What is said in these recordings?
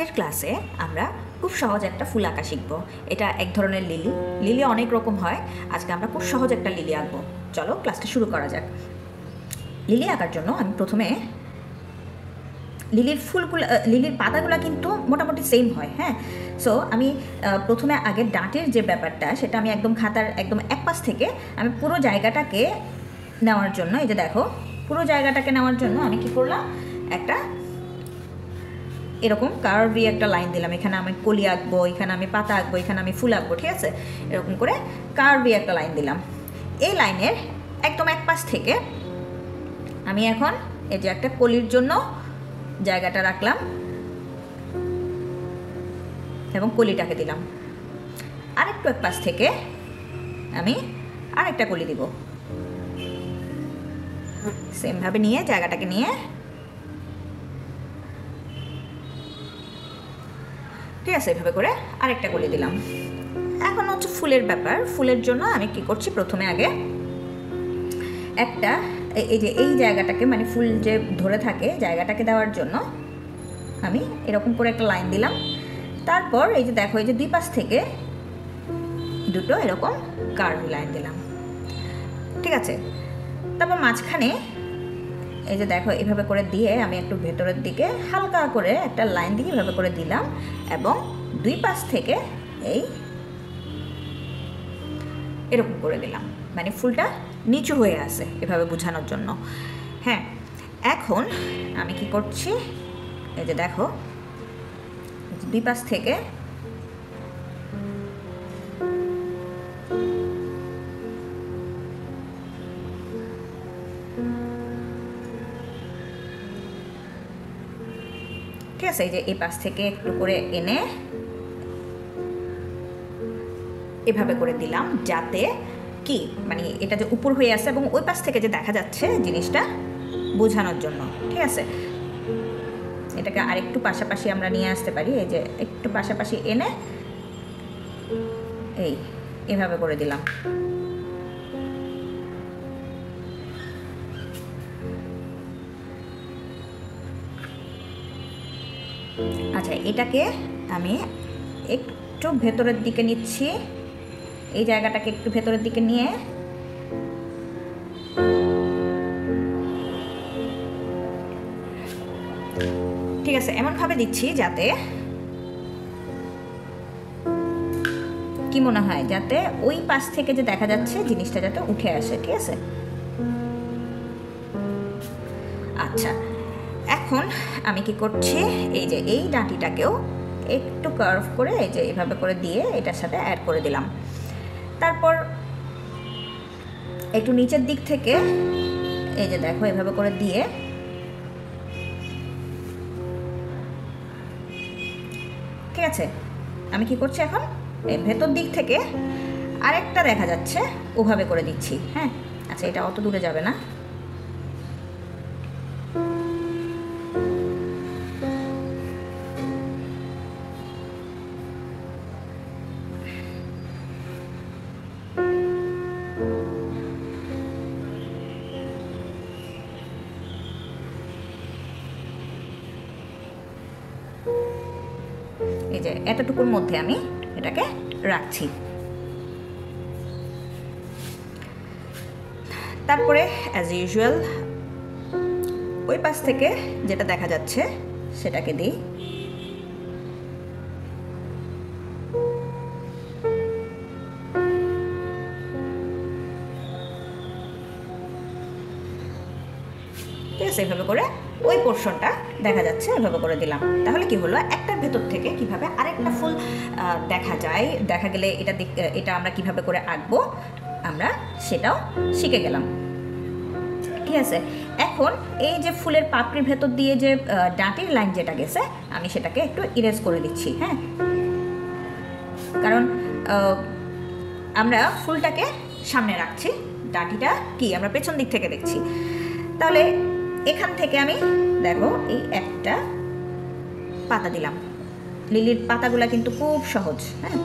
আজকের ক্লাসে আমরা খুব সহজ একটা ফুল আঁকা শিখব। এটা এক ধরনের লিলি। লিলি অনেক রকম হয়, আজকে আমরা খুব সহজ একটা লিলি আঁকবো। চলো ক্লাসটা শুরু করা যাক। লিলি আঁকার জন্য আমি প্রথমে লিলির পাতাগুলো কিন্তু মোটামুটি সেম হয়, হ্যাঁ। সো আমি প্রথমে আগে ডাঁটের যে ব্যাপারটা সেটা আমি একদম খাতার একদম এক পাশ থেকে আমি পুরো জায়গাটাকে নেওয়ার জন্য, এই যে দেখো, পুরো জায়গাটাকে নেওয়ার জন্য আমি কি করলাম, একটা এরকম কার্ভি একটা লাইন দিলাম। এখানে আমি কলি আঁকবো, এখানে আমি পাতা আঁকবো, এখানে আমি ফুল আঁকবো, ঠিক আছে। এরকম করে কার্ভি একটা লাইন দিলাম। এই লাইনের একদম এক পাশ থেকে আমি এখন এই যে একটা কলির জন্য জায়গাটা রাখলাম এবং কলিটাকে দিলাম। আরেকটু এক পাশ থেকে আমি আরেকটা কলি দিব। সেমভাবে নিয়ে জায়গাটাকে নিয়ে, ঠিক আছে, এভাবে করে আরেকটা কলি দিলাম। এখন হচ্ছে ফুলের ব্যাপার। ফুলের জন্য আমি কি করছি, প্রথমে আগে একটা এই যে এই জায়গাটাকে, মানে ফুল যে ধরে থাকে জায়গাটাকে দেওয়ার জন্য আমি এরকম করে একটা লাইন দিলাম। তারপর এই যে দেখো, এই যে দুই পাশ থেকে দুটো এরকম কার্ভ লাইন দিলাম, ঠিক আছে। তারপর মাঝখানে এই যে দেখো, এভাবে করে দিয়ে আমি একটু ভেতরের দিকে হালকা করে একটা লাইন দিয়ে এভাবে করে দিলাম এবং দুই পাশ থেকে এই এরকম করে দিলাম, মানে ফুলটা নিচু হয়ে আসে, এভাবে বোঝানোর জন্য। হ্যাঁ, এখন আমি কি করছি, এই যে দেখো, দুই পাশ থেকে ঠিক আছে, এই যে এই পাশ থেকে একটু করে এনে এভাবে করে দিলাম, যাতে কি, মানে এটা যে উপর হয়ে আসে এবং ওই পাশ থেকে যে দেখা যাচ্ছে জিনিসটা বোঝানোর জন্য, ঠিক আছে। এটাকে আরেকটু পাশাপাশি আমরা নিয়ে আসতে পারি। এই যে একটু পাশাপাশি এনে এই এভাবে করে দিলাম। আচ্ছা, এটাকে আমি একটু ভেতরের দিকে নিচ্ছি, এই জায়গাটাকে একটু ভেতরের দিকে নিয়ে ঠিক আছে, এমনভাবে দিচ্ছি যাতে কি মনে হয়, যাতে ওই পাশ থেকে যে দেখা যাচ্ছে জিনিসটা যাতে উঠে আসে, ঠিক আছে। আচ্ছা, এখন আমি কি করছি, এই যে এই ডাঁটিটাকেও একটু কার্ভ করে এই যে এভাবে করে দিয়ে এটার সাথে অ্যাড করে দিলাম। তারপর একটু নিচের দিক থেকে এই যে দেখো, এভাবে করে দিয়ে ঠিক আছে, আমি কি করছি এখন, এই ভেতর দিক থেকে আরেকটা দেখা যাচ্ছে ওভাবে করে দিচ্ছি। হ্যাঁ, আচ্ছা, এটা অত দূরে যাবে না। এই যে এতটুকুর মধ্যে আমি এটাকে রাখছি। তারপরে অ্যাজ ইউজুয়াল ওই পাশ থেকে যেটা দেখা যাচ্ছে সেটাকে দিই। ঠিক আছে, এভাবে করে ওই পোর্শনটা দেখা যাচ্ছে, এভাবে করে দিলাম। তাহলে কি হলো, একটার ভেতর থেকে কিভাবে আরেকটা ফুল দেখা যায়, দেখা গেলে এটা আমরা কিভাবে করে আঁকবো আমরা সেটাও শিখে গেলাম, ঠিক আছে। এখন এই যে ফুলের পাপড়ির ভেতর দিয়ে যে ডাঁটির লাইন যেটা গেছে, আমি সেটাকে একটু ইরেজ করে দিচ্ছি। হ্যাঁ, কারণ আমরা ফুলটাকে সামনে রাখছি, ডাঁটিটা কি আমরা পেছন দিক থেকে দেখছি। তাহলে এখান থেকে আমি দেখো এই একটা পাতা দিলাম। লিলির পাতাগুলা কিন্তু খুব সহজ। হ্যাঁ,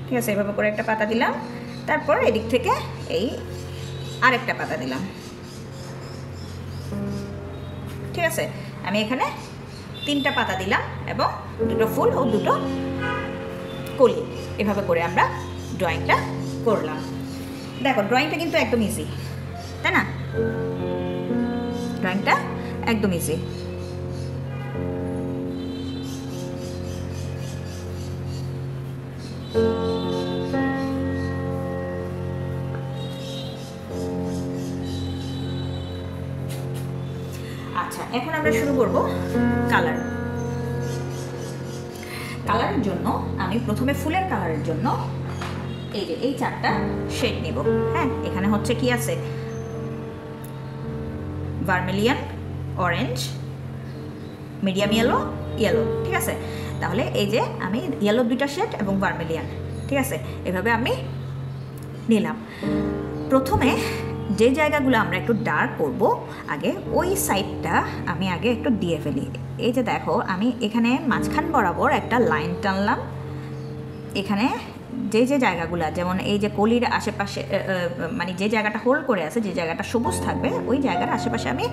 ঠিক আছে, এভাবে করে একটা পাতা দিলাম। তারপর এদিক থেকে এই আরেকটা পাতা দিলাম। ঠিক আছে, আমি এখানে 3টা পাতা দিলাম এবং 2টো ফুল ও 2টো কলি। এভাবে করে আমরা ড্রয়িংটা করলাম। দেখো ড্রয়িংটা কিন্তু একদম ইজি, তাই না? ড্রয়িংটা একদম ইজি। আচ্ছা, এখন আমরা শুরু করব কালার। কালারের জন্য আমি প্রথমে ফুলের কালারের জন্য এই 4টা শেড নেব। হ্যাঁ, এখানে হচ্ছে কি আছে, vermilion, orange, medium yellow, yellow. ঠিক আছে, তাহলে এই যে আমি ইয়েলো 2টা শেড এবং ভার্মিলিয়ন, ঠিক আছে, এভাবে আমি নিলাম। প্রথমে যে জায়গাগুলো আমরা একটু ডার্ক করব আগে, ওই সাইডটা আমি আগে একটু দিয়ে ফেলি। এই যে দেখো, আমি এখানে মাঝখান বরাবর একটা লাইন টানলাম। এখানে যে যে জায়গাগুলো, যেমন এই যে কলির আশেপাশে, মানে যে জায়গাটা হোল্ড করে আছে, যে জায়গাটা সবুজ থাকবে, ওই জায়গার আশেপাশে আমি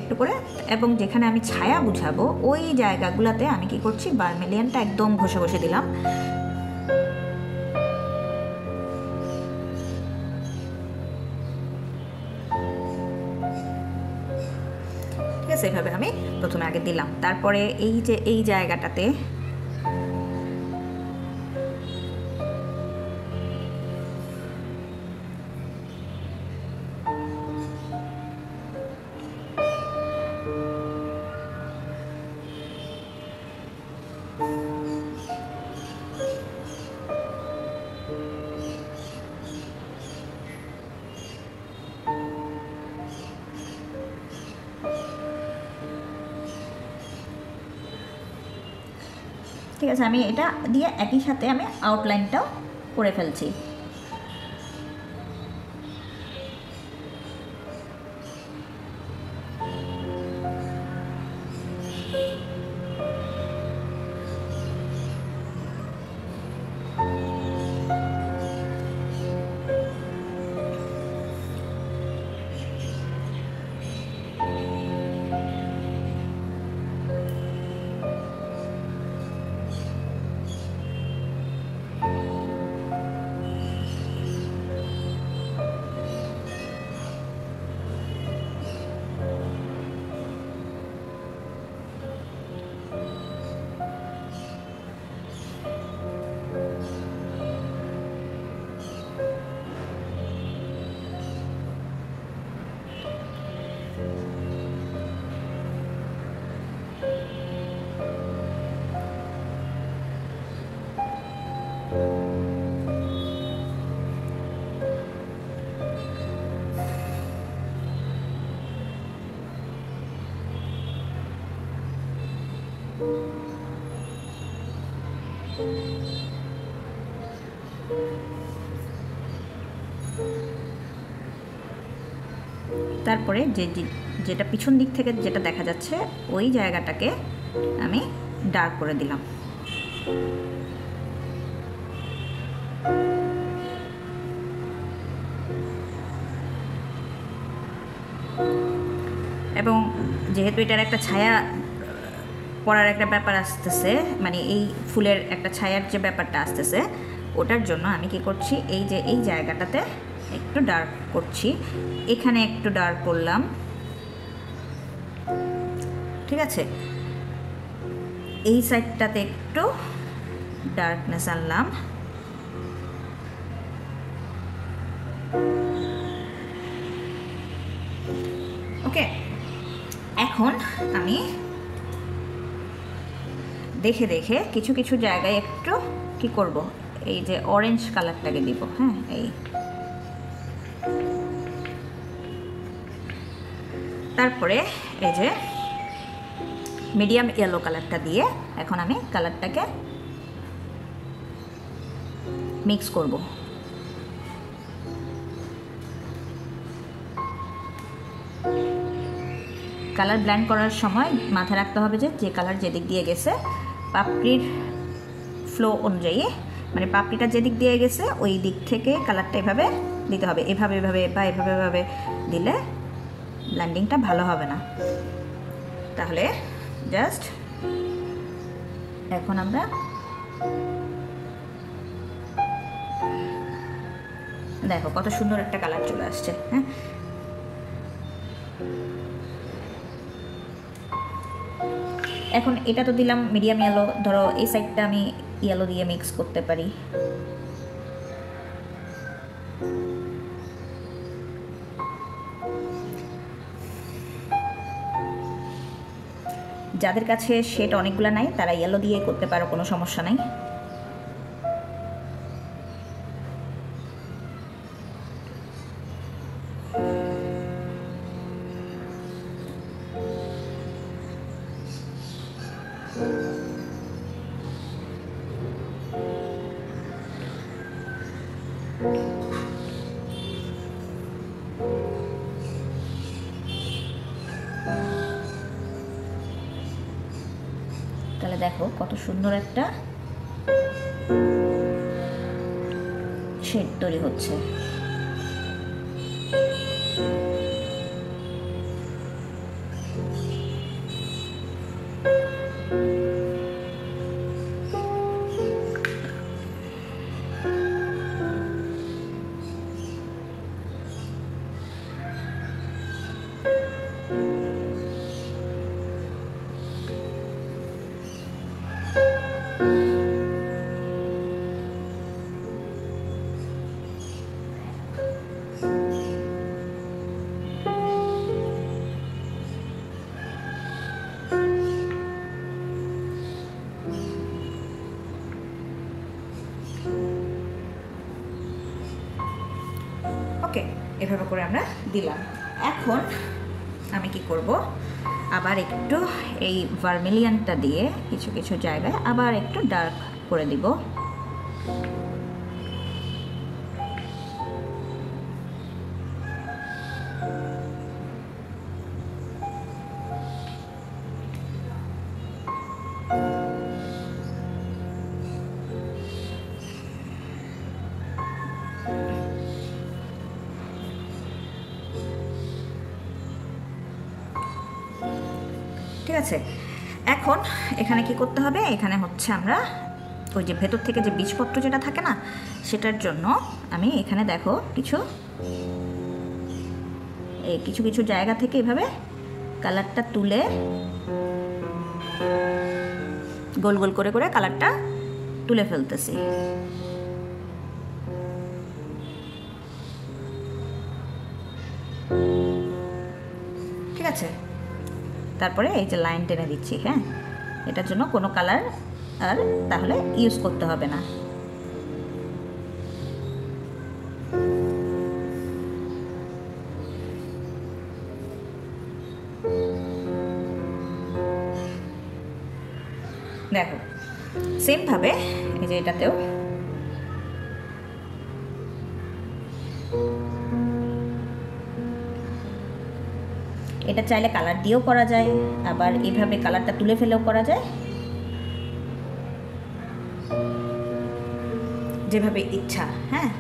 একটু করে, এবং যেখানে আমি ছায়া বুঝাবো ওই জায়গাগুলোতে আমি কি করছি, ভার্মিলিয়নটা একদম ঘষে ঘষে দিলাম। ঠিক আছে, এইভাবে আমি প্রথমে আগে দিলাম। তারপরে এই যে এই জায়গাটাতে ঠিক আছে, আমি এটা দিয়ে একই সাথে আমি আউটলাইনটাও করে ফেলছি। তারপরে যেটা পিছন দিক থেকে যেটা দেখা যাচ্ছে ওই জায়গাটাকে আমি ডার্ক করে দিলাম। এবং যেহেতু এটার একটা ছায়া পড়ার একটা ব্যাপার আসতেছে, মানে এই ফুলের একটা ছায়ার যে ব্যাপারটা আসতেছে, ওটার জন্য আমি কি করছি, এই যে এই জায়গাটাতে একটু ডার্ক করছি, এখানে একটু ডার্ক করলাম। ঠিক আছে, এই সাইডটাতে একটু ডার্কনেস আনলাম। ওকে, এখন আমি দেখে দেখে কিছু কিছু জায়গায় একটু কি করব, এই যে অরেঞ্জ কালারটাকে দিব। হ্যাঁ, এই তারপরে এই যে মিডিয়াম ইয়েলো কালারটা দিয়ে এখন আমি কালারটাকে মিক্স করব। কালার ব্লেন্ড করার সময় মাথায় রাখতে হবে যে কালার যেদিক দিয়ে গেছে পাপড়ির ফ্লো অনুযায়ী, মানে পাপড়িটা যেদিক দিয়ে গেছে ওই দিক থেকে কালারটা এভাবে দিতে হবে। এভাবে এভাবে বা এভাবে এভাবে দিলে ব্লেন্ডিংটা ভালো হবে না। তাহলে জাস্ট এখন আমরা দেখো কত সুন্দর একটা কালার চলে আসছে। হ্যাঁ, এখন এটা তো দিলাম মিডিয়াম ইয়েলো, ধরো এই সাইডটা আমি ইয়েলো দিয়ে মিক্স করতে পারি। যাদের কাছে শেড অনেকগুলো নাই তারা ইয়েলো দিয়ে করতে পারো, কোনো সমস্যা নাই। তাহলে দেখো কত সুন্দর একটা শেড তৈরি হচ্ছে। ওকে, এভাবে করে আমরা দিলাম। এখন আমি কি করব, আবার একটু এই ভার্মিলিয়ানটা দিয়ে কিছু কিছু জায়গায় আবার একটু ডার্ক করে দিব। ঠিক আছে, এখন এখানে কি করতে হবে, এখানে হচ্ছে আমরা ওই যে ভেতর থেকে যে বীজপত্র যেটা থাকে না, সেটার জন্য আমি এখানে দেখো কিছু কিছু কিছু জায়গা থেকে এভাবে কালারটা তুলে গোল গোল করে করে কালারটা তুলে ফেলতেছি। ঠিক আছে, তারপরে এই যে লাইন টেনে দিচ্ছি। হ্যাঁ, এটার জন্য কোনো কালার আর তাহলে ইউজ করতে হবে না। দেখো সেমভাবে এই যে এটাতেও এটা চাইলে কালার দিয়েও করা যায়, আবার এইভাবে কালারটা তুলে ফেলেও করা যায়, যেভাবে ইচ্ছা। হ্যাঁ,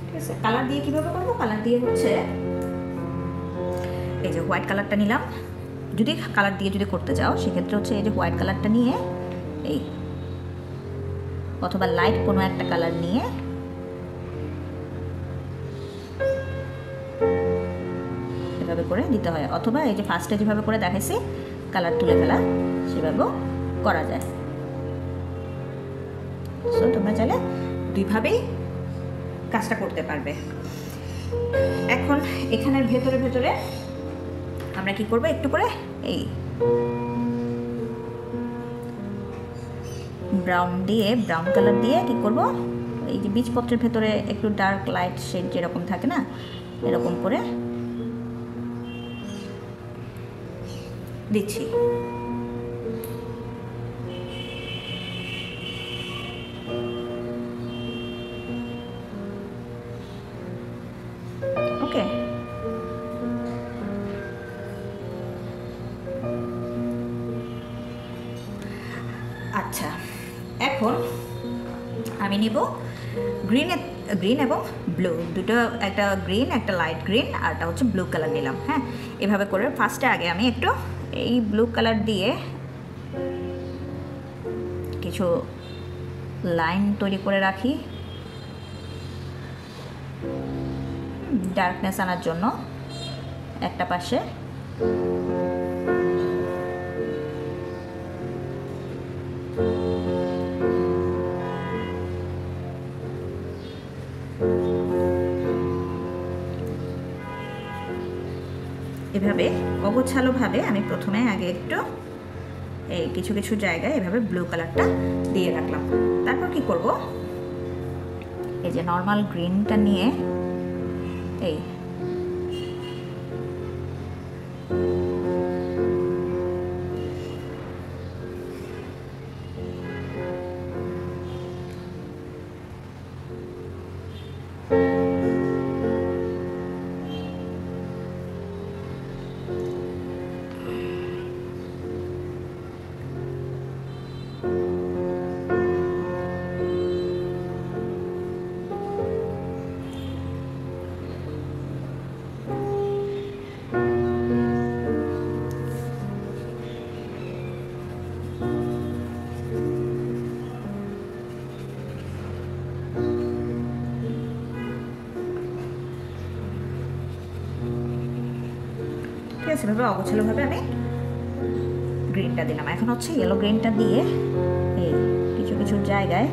ঠিক আছে। কালার দিয়ে কিভাবে করবো, কালার দিয়ে হচ্ছে এই যে হোয়াইট কালারটা নিলাম। যদি কালার দিয়ে যদি করতে চাও সেক্ষেত্রে হচ্ছে এই যে হোয়াইট কালারটা নিয়ে এই অথবা লাইট কোনো একটা কালার নিয়ে এভাবে করে দিতে হয়, অথবা এই যে ফার্স্টে যেভাবে করে দেখাইছি কালার তুলে ফেলা সেভাবেও করা যায়। সো তোমরা চাইলে দুইভাবেই কাজটা করতে পারবে। এখন এখানের ভেতরে ভেতরে আমরা কি করব, একটু করে এই ব্রাউন কালার দিয়ে কি করব, এই যে বীজপত্রের ভেতরে একটু ডার্ক লাইট শেড যেরকম থাকে না, এরকম করে দিচ্ছি। ওকে, আচ্ছা, এখন আমি নিব গ্রিন এবং ব্লু দুটো, একটা গ্রিন একটা লাইট গ্রিন আর একটা হচ্ছে ব্লু কালার নিলাম। হ্যাঁ, এভাবে করে ফার্স্টে আগে আমি একটু এই ব্লু কালার দিয়ে কিছু লাইন তৈরি করে রাখি ডার্কনেস আনার জন্য একটা পাশে। এভাবে অগোছালোভাবে আমি প্রথমে আগে একটু এই কিছু কিছু জায়গায় এভাবে ব্লু কালারটা দিয়ে রাখলাম। তারপর কি করব, এই যে নর্মাল গ্রিনটা নিয়ে এই সেভাবে অগোছালোভাবে আমি গ্রিনটা দিলাম। এখন হচ্ছে ইয়েলো গ্রিনটা দিয়ে এই কিছু কিছু জায়গায়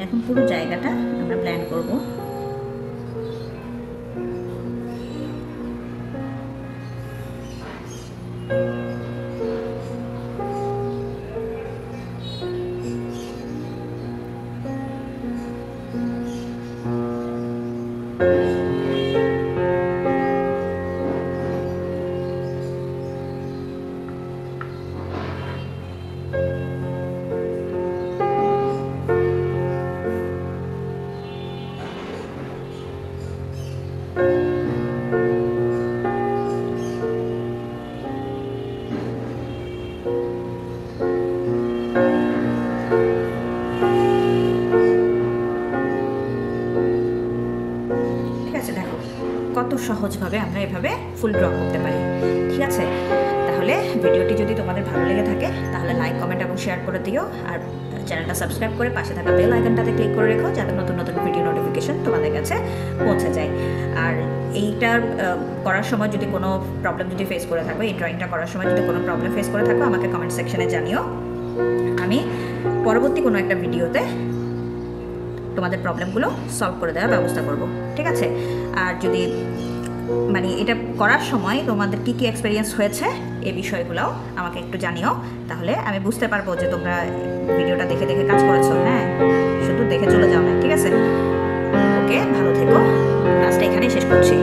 এখন পুরো জায়গাটা আমরা ব্লেন্ড করব। কত সহজভাবে আমরা এভাবে ফুল ড্র করতে পারি। ঠিক আছে, তাহলে ভিডিওটি যদি তোমাদের ভালো লেগে থাকে তাহলে লাইক কমেন্ট এবং শেয়ার করে দিও, আর চ্যানেলটা সাবস্ক্রাইব করে পাশে থাকা বেল আইকনটাতে ক্লিক করে রেখো যাতে নতুন নতুন ভিডিও নোটিফিকেশন তোমাদের কাছে পৌঁছে যায়। আর এইটার করার সময় যদি কোনো প্রবলেম যদি ফেস করে থাকো, এই ড্রয়িংটা করার সময় যদি কোনো প্রবলেম ফেস করে থাকো আমাকে কমেন্ট সেকশনে জানিও। আমি পরবর্তী কোনো একটা ভিডিওতে তোমাদের প্রবলেমগুলো সলভ করে দেওয়ার ব্যবস্থা করব। ঠিক আছে, আর যদি মানে এটা করার সময় তোমাদের কি কি এক্সপেরিয়েন্স হয়েছে এই বিষয়গুলোও আমাকে একটু জানিও, তাহলে আমি বুঝতে পারবো যে তোমরা ভিডিওটা দেখে দেখে কাজ করেছো। হ্যাঁ, শুধু দেখে চলে যাও না। ঠিক আছে, ওকে, ভালো থেকো। ক্লাসটা এখানেই শেষ করছি।